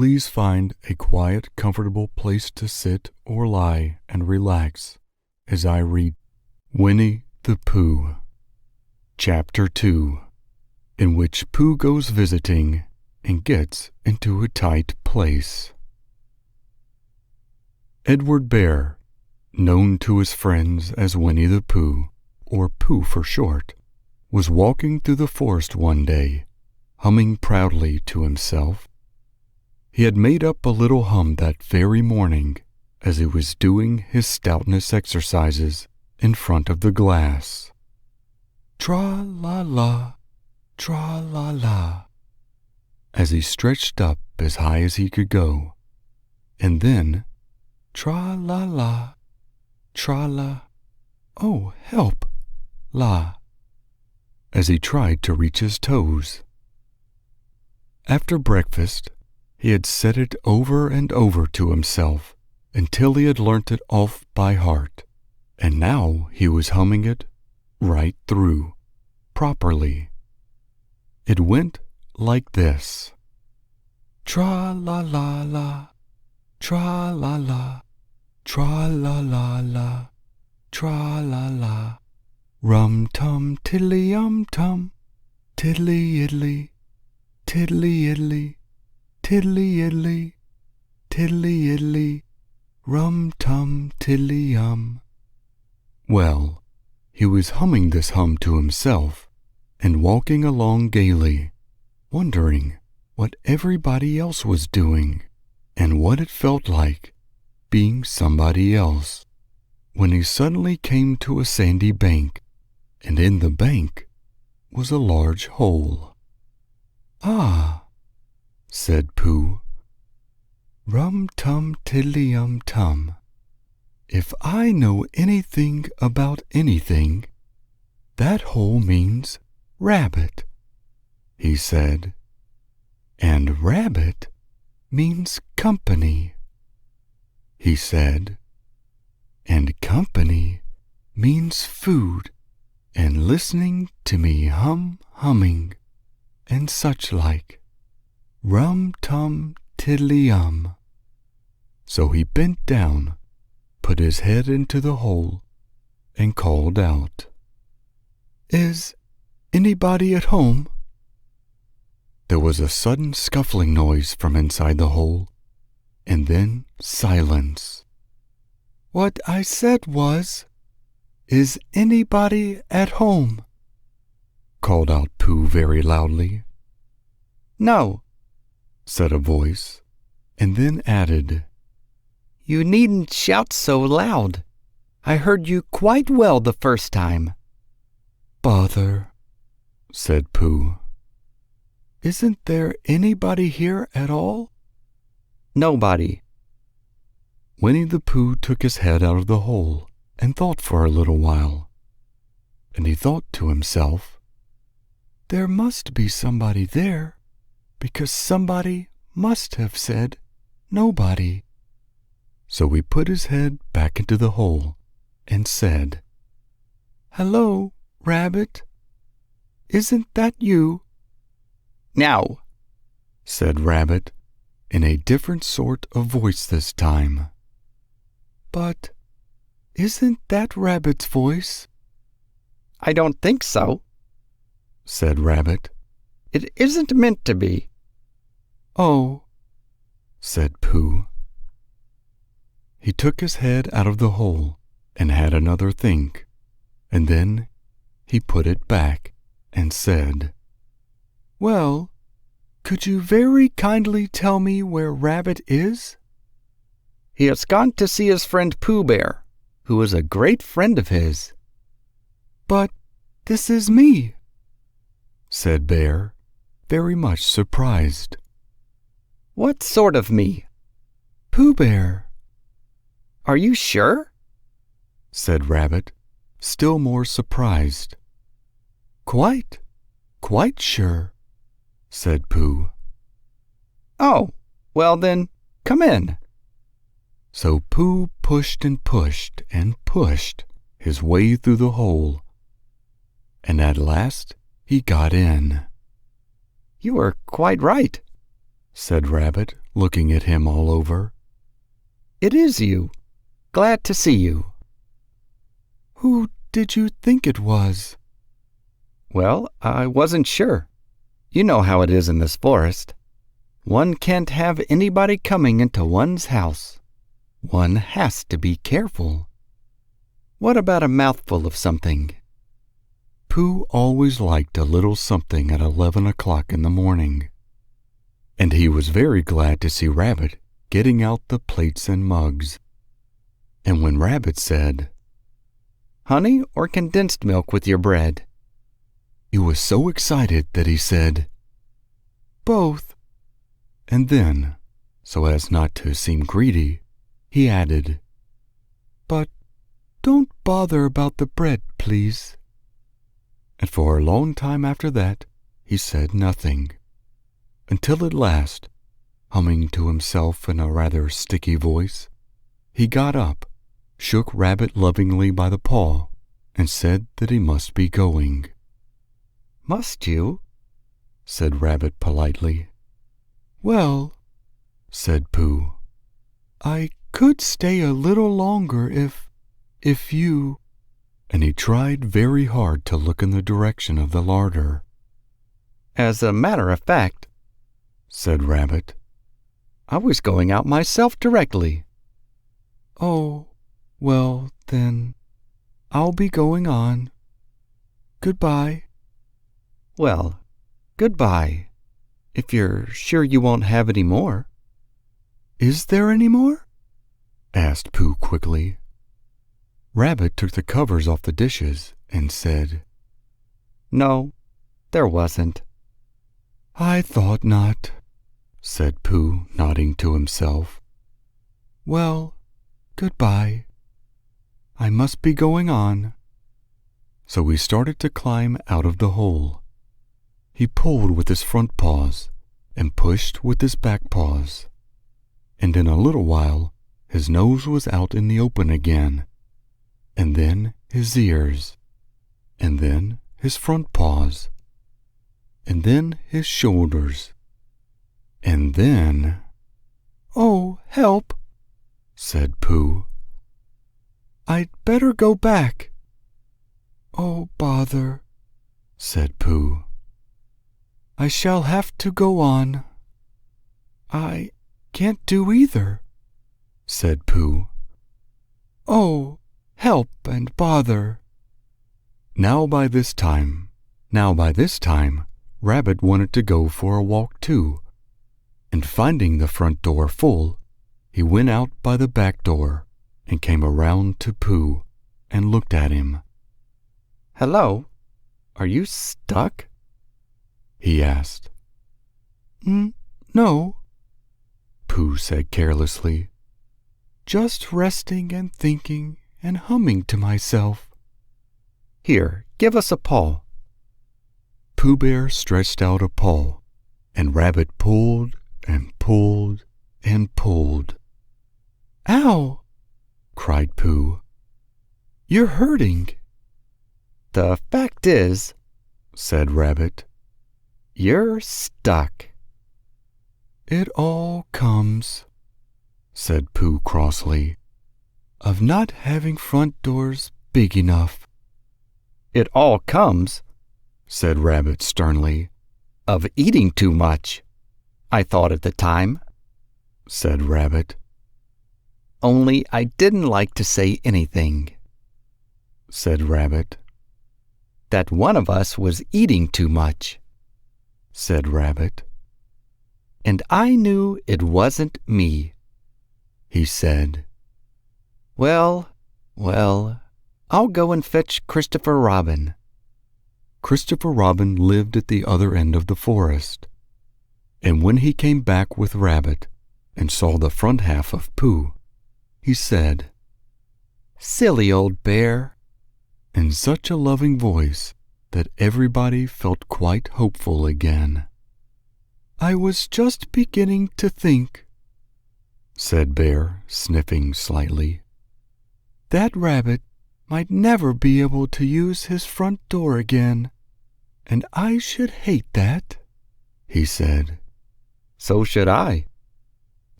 Please find a quiet, comfortable place to sit or lie and relax as I read Winnie the Pooh, Chapter 2, in which Pooh goes visiting and gets into a tight place. Edward Bear, known to his friends as Winnie the Pooh, or Pooh for short, was walking through the forest one day, humming proudly to himself. He had made up a little hum that very morning as he was doing his stoutness exercises in front of the glass. Tra-la-la, tra-la-la, as he stretched up as high as he could go, and then tra-la-la, tra-la, oh, help, la, as he tried to reach his toes. After breakfast, he had said it over and over to himself until he had learnt it off by heart, and now he was humming it right through, properly. It went like this. Tra-la-la-la, tra-la-la, tra-la-la-la, tra-la-la, rum-tum tiddly-um-tum, tiddly-iddly, tiddly-iddly, tiddly-iddly, tiddly-iddly, rum-tum tiddly-um. Well, he was humming this hum to himself and walking along gaily, wondering what everybody else was doing and what it felt like being somebody else, when he suddenly came to a sandy bank, and in the bank was a large hole. Ah, said Pooh, rum-tum tiddly-um-tum. If I know anything about anything, that hole means rabbit, he said, and rabbit means company, he said, and company means food and listening to me humming and such like. Rum-tum tiddly-um. So he bent down, put his head into the hole, and called out, Is anybody at home? There was a sudden scuffling noise from inside the hole, and then silence. What I said was, Is anybody at home? Called out Pooh very loudly. No, said a voice, and then added, You needn't shout so loud. I heard you quite well the first time. Bother, said Pooh. Isn't there anybody here at all? Nobody. Winnie the Pooh took his head out of the hole and thought for a little while. And he thought to himself, There must be somebody there, because somebody must have said nobody. So he put his head back into the hole and said, Hello, Rabbit. Isn't that you? Now, said Rabbit, in a different sort of voice this time. But isn't that Rabbit's voice? I don't think so, said Rabbit. It isn't meant to be. Oh, said Pooh. He took his head out of the hole and had another think, and then he put it back and said, Well, could you very kindly tell me where Rabbit is? He has gone to see his friend Pooh Bear, who is a great friend of his. But this is me, said Bear, very much surprised. What sort of me? Pooh Bear. Are you sure? Said Rabbit, still more surprised. Quite sure, said Pooh. Oh, well then, come in. So Pooh pushed and pushed and pushed his way through the hole, and at last he got in. You are quite right, said Rabbit looking at him all over. "It is you. Glad to see you." "Who did you think it was?" "Well, I wasn't sure. You know how it is in this forest. One can't have anybody coming into one's house. One has to be careful. What about a mouthful of something?" Pooh always liked a little something at 11 o'clock in the morning, and he was very glad to see Rabbit getting out the plates and mugs. And when Rabbit said, "Honey or condensed milk with your bread?" he was so excited that he said, "Both." And then, so as not to seem greedy, he added, "But don't bother about the bread, please." And for a long time after that, he said nothing, until at last, humming to himself in a rather sticky voice, he got up, shook Rabbit lovingly by the paw, and said that he must be going. "Must you?" said Rabbit politely. "Well," said Pooh, "I could stay a little longer if you—" and he tried very hard to look in the direction of the larder. "As a matter of fact," said Rabbit, "I was going out myself directly." "Oh, well, then, I'll be going on. Goodbye." "Well, goodbye, if you're sure you won't have any more." "Is there any more?" asked Pooh quickly. Rabbit took the covers off the dishes and said, "No, there wasn't." "I thought not," said Pooh, nodding to himself. "Well, goodbye. I must be going on." So he started to climb out of the hole. He pulled with his front paws and pushed with his back paws. And in a little while, his nose was out in the open again, and then his ears, and then his front paws, and then his shoulders, and then— "Oh, help!" said Pooh. "I'd better go back." "Oh, bother," said Pooh. "I shall have to go on." "I can't do either," said Pooh. "Oh, help and bother." Now by this time, Rabbit wanted to go for a walk too, and finding the front door full, he went out by the back door and came around to Pooh and looked at him. "Hello, are you stuck?" he asked. No," Pooh said carelessly. "Just resting and thinking and humming to myself." "Here, give us a paw." Pooh Bear stretched out a paw, and Rabbit pulled and pulled and pulled. "Ow!" cried Pooh. "You're hurting." "The fact is," said Rabbit, "you're stuck." "It all comes," said Pooh crossly, "of not having front doors big enough." "It all comes," said Rabbit sternly, "of eating too much. I thought at the time," said Rabbit. "Only I didn't like to say anything," said Rabbit. "That one of us was eating too much," said Rabbit. "And I knew it wasn't me," he said. Well, I'll go and fetch Christopher Robin." Christopher Robin lived at the other end of the forest, and when he came back with Rabbit and saw the front half of Pooh, he said, "Silly old bear," in such a loving voice that everybody felt quite hopeful again. "I was just beginning to think," said Bear, sniffing slightly, "that Rabbit might never be able to use his front door again, and I should hate that," he said. "So should I,"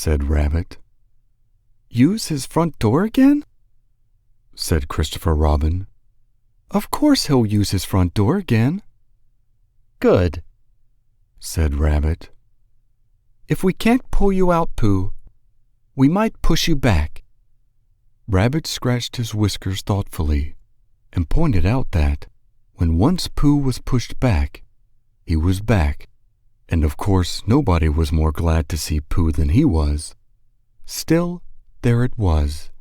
said Rabbit. Use his front door again? Said Christopher Robin. Of course he'll use his front door again. Good, said Rabbit. If we can't pull you out, Pooh, we might push you back. Rabbit scratched his whiskers thoughtfully and pointed out that when once Pooh was pushed back, he was back, and of course nobody was more glad to see Pooh than he was. Still, there it was.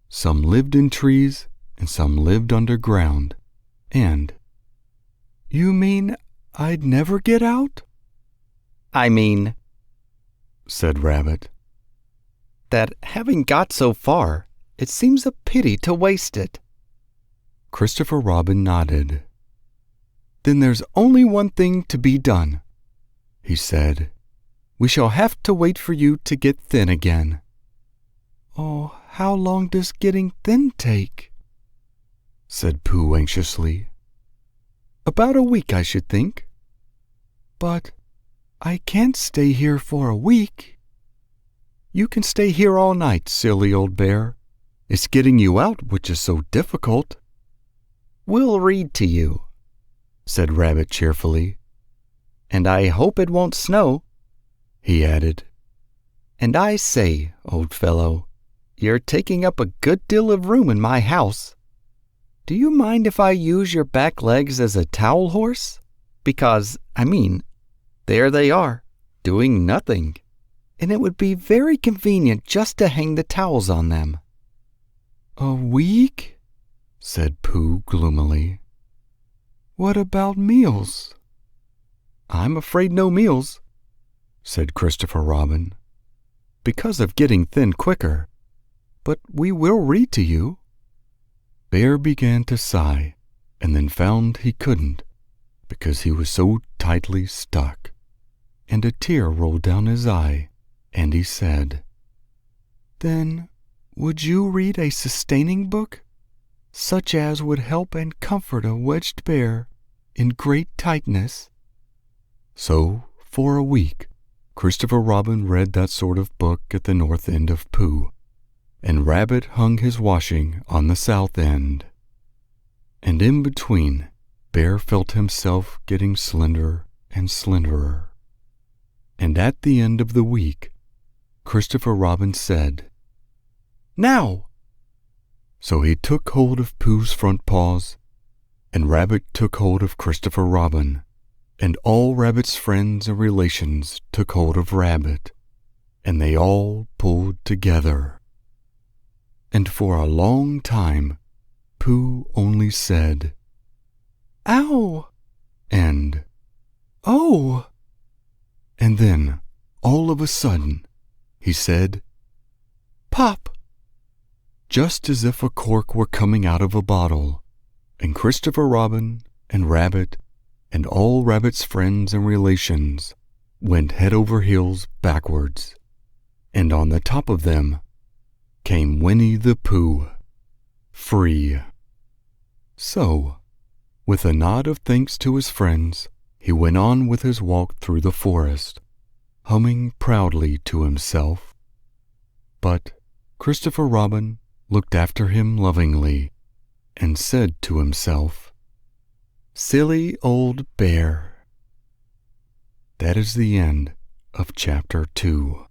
Some lived in trees and some lived underground, and— You mean I'd never get out? I mean, said Rabbit, that having got so far, it seems a pity to waste it. Christopher Robin nodded. Then there's only one thing to be done, he said. We shall have to wait for you to get thin again. Oh, how long does getting thin take? Said Pooh anxiously. About a week, I should think. But I can't stay here for a week. You can stay here all night, silly old bear. It's getting you out which is so difficult. We'll read to you, said Rabbit cheerfully. And I hope it won't snow, he added. And I say, old fellow, you're taking up a good deal of room in my house. Do you mind if I use your back legs as a towel horse? Because, there they are, doing nothing, and it would be very convenient just to hang the towels on them. A week? Said Pooh gloomily. What about meals? I'm afraid no meals, said Christopher Robin, because of getting thin quicker. But we will read to you. Bear began to sigh, and then found he couldn't, because he was so tightly stuck, and a tear rolled down his eye, and he said, Then would you read a sustaining book, such as would help and comfort a wedged bear in great tightness? So, for a week, Christopher Robin read that sort of book at the north end of Pooh, and Rabbit hung his washing on the south end. And in between, Bear felt himself getting slenderer and slenderer. And at the end of the week, Christopher Robin said, Now! So he took hold of Pooh's front paws, and Rabbit took hold of Christopher Robin, and all Rabbit's friends and relations took hold of Rabbit, and they all pulled together. And for a long time, Pooh only said, Ow! And, Oh! And then, all of a sudden, he said, Pop! Just as if a cork were coming out of a bottle, and Christopher Robin and Rabbit and all Rabbit's friends and relations went head over heels backwards, and on the top of them came Winnie the Pooh, free. So, with a nod of thanks to his friends, he went on with his walk through the forest, humming proudly to himself. But Christopher Robin looked after him lovingly and said to himself, Silly old bear. That is the end of Chapter 2.